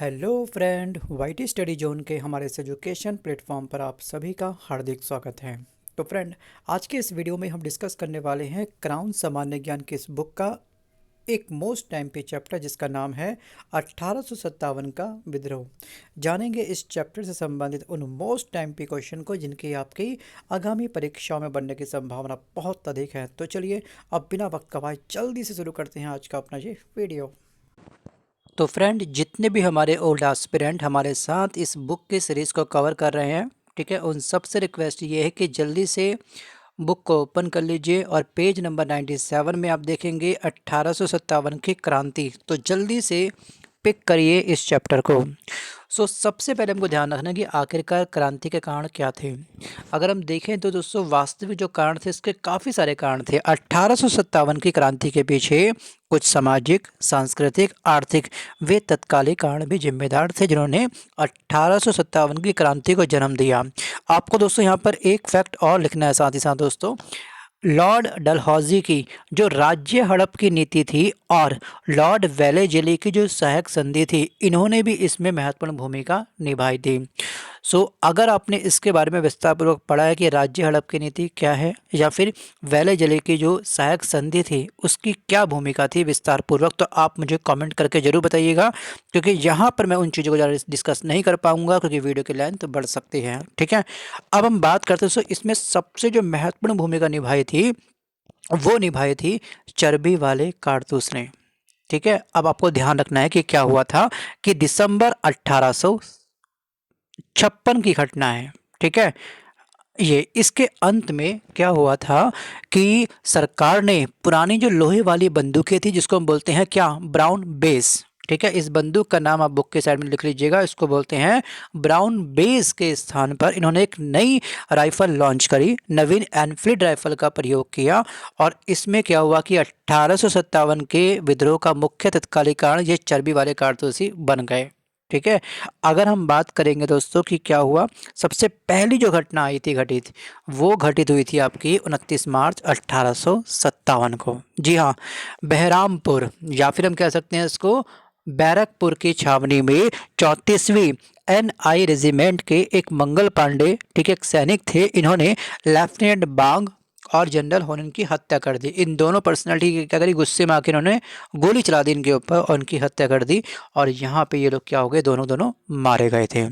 Hello friend, YT study zone के हमारे इस एजुकेशन प्लेटफॉर्म पर आप सभी का हार्दिक स्वागत है। तो फ्रेंड, आज के इस वीडियो में हम डिस्कस करने वाले हैं क्राउन सामान्य ज्ञान की इस बुक का एक मोस्ट टाइम पे चैप्टर जिसका नाम है 1857 का विद्रोह। जानेंगे इस चैप्टर से संबंधित उन मोस्ट टाइम पे क्वेश्चन को जिनकी आपकी आगामी परीक्षाओं में बनने की संभावना बहुत अधिक है। तो चलिए अब बिना वक्त गवाए जल्दी से शुरू करते हैं आज का अपना ये वीडियो। तो फ्रेंड, जितने भी हमारे ओल्ड एस्पिरेंट हमारे साथ इस बुक की सीरीज़ को कवर कर रहे हैं, ठीक है, उन सबसे रिक्वेस्ट ये है कि जल्दी से बुक को ओपन कर लीजिए और पेज नंबर 97 में आप देखेंगे 1857 की क्रांति। तो जल्दी से पिक करिए इस चैप्टर को। सबसे पहले हमको ध्यान रखना है कि आखिरकार क्रांति के कारण क्या थे। अगर हम देखें तो दोस्तों, वास्तविक जो कारण थे इसके काफ़ी सारे कारण थे। 1857 की क्रांति के पीछे कुछ सामाजिक, सांस्कृतिक, आर्थिक वे तत्कालिक कारण भी जिम्मेदार थे जिन्होंने 1857 की क्रांति को जन्म दिया। आपको दोस्तों यहाँ पर एक फैक्ट और लिखना है साथ ही साथ दोस्तों। लॉर्ड डलहौजी की जो राज्य हड़प की नीति थी और लॉर्ड वेलेजली की जो सहायक संधि थी, इन्होंने भी इसमें महत्वपूर्ण भूमिका निभाई थी। अगर आपने इसके बारे में विस्तारपूर्वक पढ़ा है कि राज्य हड़प की नीति क्या है या फिर वेलेजली की जो सहायक संधि थी उसकी क्या भूमिका थी विस्तारपूर्वक, तो आप मुझे कमेंट करके ज़रूर बताइएगा, क्योंकि यहाँ पर मैं उन चीज़ों को ज़्यादा डिस्कस नहीं कर पाऊँगा क्योंकि वीडियो की लेंथ बढ़ सकती है। ठीक है, अब हम बात करते हैं। इसमें सबसे जो महत्वपूर्ण भूमिका निभाई थी वो निभाई थी चर्बी वाले कारतूस ने। ठीक है, अब आपको ध्यान रखना है कि क्या हुआ था कि दिसंबर 1856 की घटना है। ठीक है, ये इसके अंत में क्या हुआ था कि सरकार ने पुरानी जो लोहे वाली बंदूकें थी जिसको हम बोलते हैं क्या, ब्राउन बेस। ठीक है, इस बंदूक का नाम आप बुक के साइड में लिख लीजिएगा, इसको बोलते हैं ब्राउन बेस के स्थान पर इन्होंने एक नई राइफल लॉन्च करी, नवीन एनफील्ड राइफल का प्रयोग किया। और इसमें क्या हुआ कि 1857 के विद्रोह का मुख्य तत्कालिक कारण ये चर्बी वाले कारतूस ही बन गए। ठीक है, अगर हम बात करेंगे दोस्तों कि क्या हुआ, सबसे पहली जो घटना आई थी घटित, वो घटित हुई थी आपकी 29 मार्च 1857 को। जी हाँ, बहरामपुर या फिर हम कह सकते हैं इसको बैरकपुर की छावनी में 34वीं NI रेजिमेंट के एक मंगल पांडे, ठीक है, एक सैनिक थे, इन्होंने लेफ्टिनेंट बांग और जनरल होनन की हत्या कर दी। इन दोनों पर्सनालिटी की क्या करी, गुस्से में आकर इन्होंने गोली चला दी इनके ऊपर और उनकी हत्या कर दी। और यहाँ पे ये लोग क्या हो गए, दोनों दोनों मारे गए थे।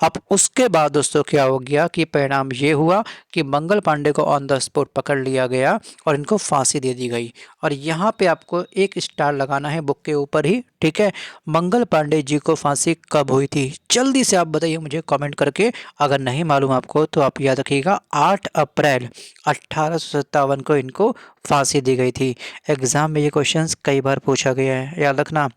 अब उसके बाद दोस्तों क्या हो गया कि परिणाम ये हुआ कि मंगल पांडे को ऑन द स्पॉट पकड़ लिया गया और इनको फांसी दे दी गई। और यहाँ पे आपको एक स्टार लगाना है बुक के ऊपर ही। ठीक है, मंगल पांडे जी को फांसी कब हुई थी, जल्दी से आप बताइए मुझे कमेंट करके। अगर नहीं मालूम आपको तो आप याद रखिएगा, 8 अप्रैल 1857 को इनको फांसी दी गई थी। एग्जाम में ये क्वेश्चंस कई बार पूछा गया है, याद रखना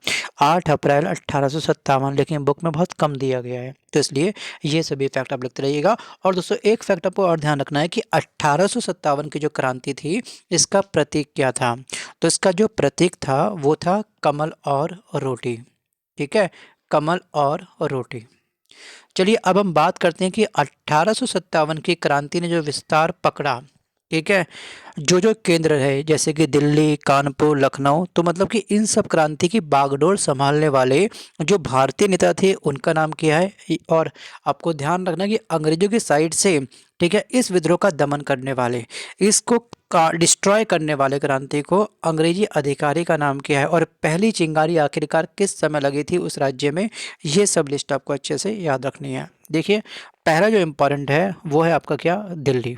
8 अप्रैल 1857, लेकिन बुक में बहुत कम दिया गया है, तो इसलिए ये सभी फैक्ट आप लिखते रहिएगा। और दोस्तों एक फैक्ट आपको और ध्यान रखना है कि 1857 की जो क्रांति थी इसका प्रतीक क्या था। तो इसका जो प्रतीक था वो था कमल और रोटी। ठीक है, कमल और रोटी। चलिए अब हम बात करते हैं कि 1857 की क्रांति ने जो विस्तार पकड़ा, ठीक है, जो जो केंद्र है जैसे कि दिल्ली, कानपुर, लखनऊ, तो मतलब कि इन सब क्रांति की बागडोर संभालने वाले जो भारतीय नेता थे उनका नाम क्या है। और आपको ध्यान रखना कि अंग्रेजों की साइड से, ठीक है, इस विद्रोह का दमन करने वाले, इसको डिस्ट्रॉय करने वाले क्रांति को अंग्रेजी अधिकारी का नाम क्या है और पहली चिंगारी आखिरकार किस समय लगी थी उस राज्य में, ये सब लिस्ट आपको अच्छे से याद रखनी है। देखिए, पहला जो इम्पोर्टेंट है वो है आपका क्या, दिल्ली।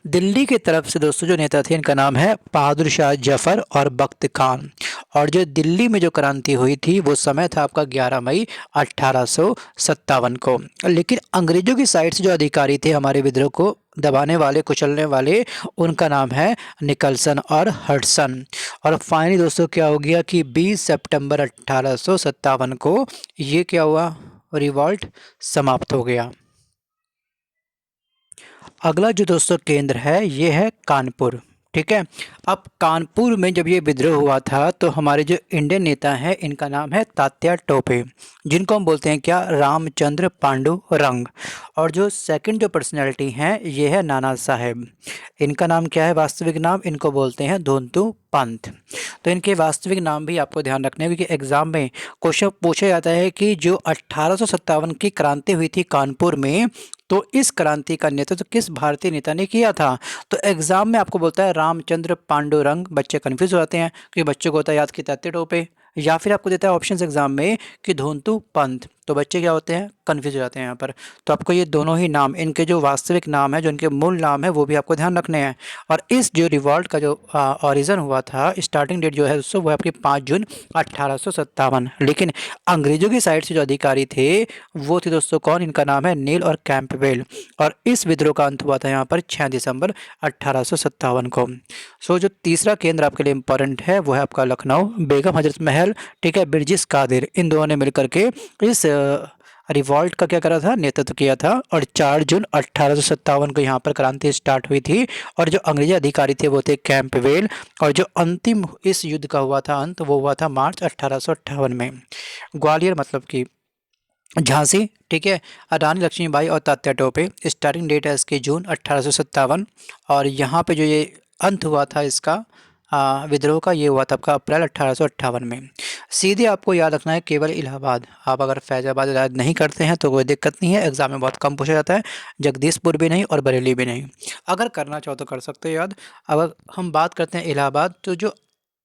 दिल्ली की तरफ से दोस्तों जो नेता थे इनका नाम है बहादुर शाह जफर और बख्त खान। और जो दिल्ली में जो क्रांति हुई थी वो समय था आपका 11 मई 1857 को। लेकिन अंग्रेजों की साइड से जो अधिकारी थे हमारे विद्रोह को दबाने वाले, कुचलने वाले, उनका नाम है निकलसन और हडसन। और फाइनली दोस्तों क्या हो गया कि 20 सितंबर 1857 को ये क्या हुआ, रिवॉल्ट समाप्त हो गया। अगला जो दोस्तों केंद्र है ये है कानपुर। ठीक है। अब कानपुर में जब ये विद्रोह हुआ था तो हमारे जो इंडियन नेता हैं इनका नाम है तात्या टोपे, जिनको हम बोलते हैं क्या, रामचंद्र पांडु रंग। और जो सेकंड जो पर्सनैलिटी हैं ये है नाना साहेब। इनका नाम क्या है वास्तविक नाम, इनको बोलते हैं धोंतू पंत। तो इनके वास्तविक नाम भी आपको ध्यान रखने हैं, क्योंकि एग्जाम में क्वेश्चन पूछा जाता है कि जो 1857 की क्रांति हुई थी कानपुर में, तो इस क्रांति का नेतृत्व तो किस भारतीय नेता ने किया था। तो एग्जाम में आपको बोलता है रामचंद्र पांडुरंग, बच्चे कंफ्यूज हो जाते हैं क्योंकि बच्चों को होता है याद कि तात्या टोपे, या फिर आपको देता है ऑप्शंस एग्जाम में कि धोंतू पंत, तो बच्चे क्या होते हैं, कंफ्यूज हो जाते हैं यहाँ पर। तो आपको ये दोनों ही नाम, इनके जो वास्तविक नाम है, जो इनके मूल नाम है, वो भी आपको ध्यान रखने हैं। और इस जो रिवॉल्ट का जो ऑरिजन हुआ था, स्टार्टिंग डेट जो है दोस्तों वो है आपकी 5 जून 1857। लेकिन अंग्रेजों की साइड से जो अधिकारी थे वो थे दोस्तों कौन, इनका नाम है नील और कैंपबेल। और इस विद्रोह का अंत हुआ था यहाँ पर 6 दिसंबर 1857 को। सो जो तीसरा केंद्र आपके लिए इंपॉर्टेंट है वो है आपका लखनऊ, बेगम हजरत महल, ठीक है, बिरजिस कादिर, इन दोनों ने मिलकर के इस रिवॉल्ट का क्या करा था, नेतृत्व किया था। और 4 जून 1857 को यहाँ पर क्रांति स्टार्ट हुई थी। और जो अंग्रेजी अधिकारी थे वो थे कैंपबेल। और जो अंतिम इस युद्ध का हुआ था अंत, वो हुआ था मार्च 1858 में। ग्वालियर मतलब कि झांसी, ठीक है, रानी लक्ष्मीबाई और तात्या टोपे। स्टार्टिंग डेट है इसकी जून 1857। और यहाँ पे जो ये अंत हुआ था इसका विद्रोह का, ये हुआ था आपका अप्रैल 1858 में। सीधे आपको याद रखना है केवल इलाहाबाद। आप अगर फैजाबाद याद नहीं करते हैं तो कोई दिक्कत नहीं है, एग्जाम में बहुत कम पूछा जाता है। जगदीशपुर भी नहीं और बरेली भी नहीं। अगर करना चाहो तो कर सकते हो याद। अगर हम बात करते हैं इलाहाबाद, तो जो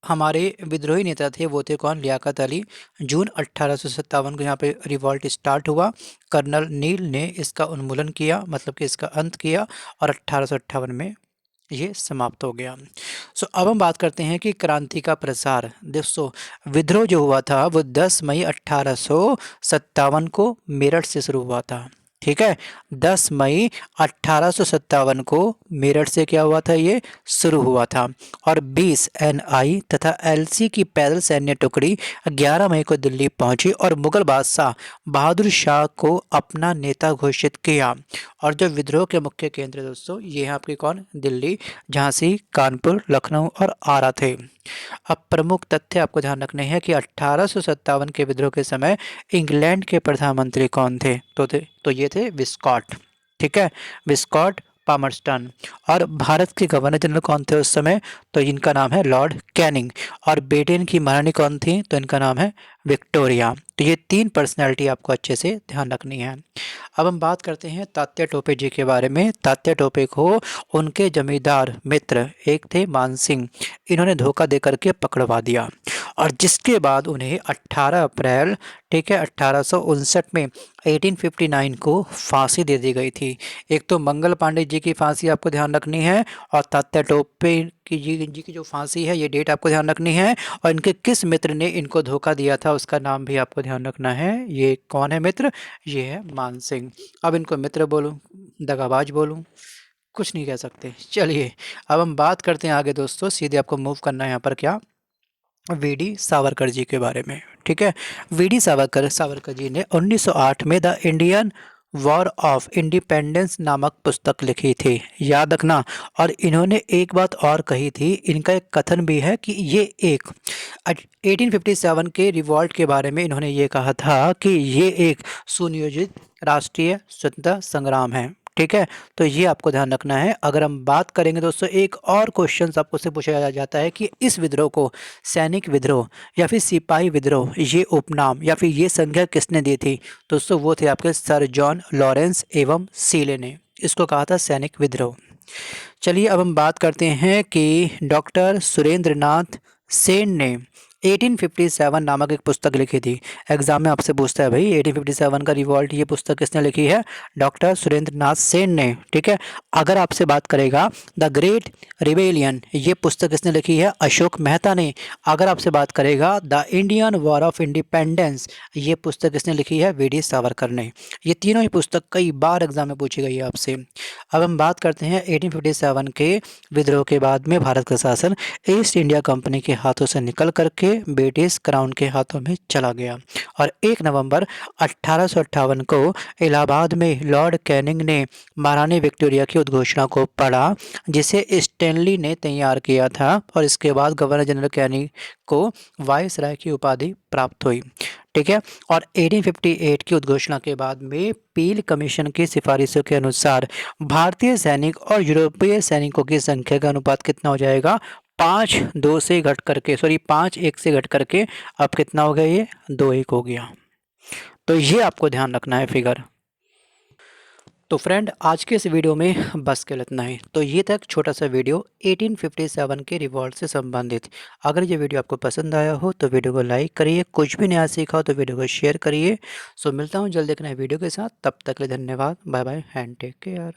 हमारे विद्रोही नेता थे वो थे कौन, लियाकत अली। जून 1857 को यहाँ पे रिवॉल्ट स्टार्ट हुआ। कर्नल नील ने इसका उन्मूलन किया, मतलब कि इसका अंत किया, और 1858 में ये समाप्त हो गया। सो अब हम बात करते हैं कि क्रांति का प्रसार। दोस्तों विद्रोह जो हुआ था वो 10 मई 1857 को मेरठ से शुरू हुआ था। ठीक है, 10 मई 1857 को मेरठ से क्या हुआ था, ये शुरू हुआ था। और 20 एनआई तथा एलसी की पैदल सैन्य टुकड़ी 11 मई को दिल्ली पहुंची और मुगल बादशाह बहादुर शाह को अपना नेता घोषित किया। और जो विद्रोह के मुख्य केंद्र दोस्तों ये हैं आपके कौन, दिल्ली, झांसी, कानपुर, लखनऊ और आरा थे। अब प्रमुख तथ्य आपको ध्यान रखने हैं कि 1857 के विद्रोह के समय इंग्लैंड के प्रधानमंत्री कौन थे, तो ये थे विस्कॉट, ठीक है, विस्कॉट पामरस्टन। और भारत के गवर्नर जनरल कौन थे उस समय, तो इनका नाम है लॉर्ड कैनिंग। और ब्रिटेन की महारानी कौन थी, तो इनका नाम है विक्टोरिया। तो ये 3 पर्सनैलिटी आपको अच्छे से ध्यान रखनी है। अब हम बात करते हैं तात्या टोपे जी के बारे में। तात्या टोपे को उनके जमींदार मित्र एक थे मान सिंह, इन्होंने धोखा दे करके पकड़वा दिया। और जिसके बाद उन्हें 18 अप्रैल, ठीक है, 1859 में 1859 को फांसी दे दी गई थी। एक तो मंगल पांडे जी की फांसी आपको ध्यान रखनी है, और तात्या टोपे जी की जो फांसी है ये डेट आपको ध्यान रखनी है। और इनके किस मित्र ने इनको धोखा दिया था उसका नाम भी आपको ध्यान रखना है। ये कौन है मित्र, ये है मान सिंह। अब इनको मित्र बोलूं, दगाबाज बोलूं, कुछ नहीं कह सकते। चलिए अब हम बात करते हैं आगे दोस्तों। सीधे आपको मूव करना है यहाँ पर क्या, वीडी सावरकर जी के बारे में। ठीक है, वीडी सावरकर जी ने 1908 में the Indian war of independence नामक पुस्तक लिखी थी, याद रखना। और इन्होंने एक बात और कही थी, इनका एक कथन भी है कि ये एक 1857 के रिवॉल्ट के बारे में इन्होंने ये कहा था कि ये एक सुनियोजित राष्ट्रीय स्वतंत्रता संग्राम है। ठीक है, तो ये आपको ध्यान रखना है। अगर हम बात करेंगे दोस्तों, एक और क्वेश्चन आपको से पूछा जाता है कि इस विद्रोह को सैनिक विद्रोह या फिर सिपाही विद्रोह, ये उपनाम या फिर ये संज्ञा किसने दी थी, दोस्तों वो थे आपके सर जॉन लॉरेंस एवं सीले ने इसको कहा था सैनिक विद्रोह। चलिए अब हम बात करते हैं कि डॉक्टर सुरेंद्र नाथ सेन ने 1857 नामक एक पुस्तक लिखी थी। एग्जाम में आपसे पूछता है भाई 1857 का रिवॉल्ट, ये पुस्तक किसने लिखी है, डॉक्टर सुरेंद्र नाथ सेन ने। ठीक है, अगर आपसे बात करेगा द ग्रेट रिबेलियन, ये पुस्तक किसने लिखी है, अशोक मेहता ने। अगर आपसे बात करेगा the Indian war of independence, ये पुस्तक किसने लिखी है, वीडी सावरकर ने। ये तीनों ही पुस्तक कई बार एग्जाम में पूछी गई है आपसे। अब हम बात करते हैं 1857 के विद्रोह के बाद में भारत का शासन ईस्ट इंडिया कंपनी के हाथों से निकल करके ये ब्रिटिश क्राउन के हाथों में चला गया। और 1 नवंबर 1858 को इलाहाबाद में लॉर्ड कैनिंग ने महारानी विक्टोरिया की उद्घोषणा को पढ़ा, जिसे स्टैनली ने तैयार किया था, और इसके बाद गवर्नर जनरल कैनिंग को वायसराय की उपाधि प्राप्त हुई। ठीक है। और 1858 की उद्घोषणा के बाद में पील कमीशन की सिफारिशों के अनुसार भारतीय सैनिक और यूरोपीय सैनिकों की संख्या का अनुपात कितना हो जाएगा, 5-2 से घट करके, सॉरी 5-1 से घट करके अब कितना हो गया, ये 2-1 हो गया। तो ये आपको ध्यान रखना है फिगर। तो फ्रेंड, आज के इस वीडियो में बस के इतना ही। तो ये था एक छोटा सा वीडियो 1857 के रिवॉल्ट से संबंधित। अगर ये वीडियो आपको पसंद आया हो तो वीडियो को लाइक करिए, कुछ भी नया सीखा हो तो वीडियो को शेयर करिए। सो मिलता हूँ जल्द एक नए वीडियो के साथ, तब तक के लिए धन्यवाद, bye bye and take care.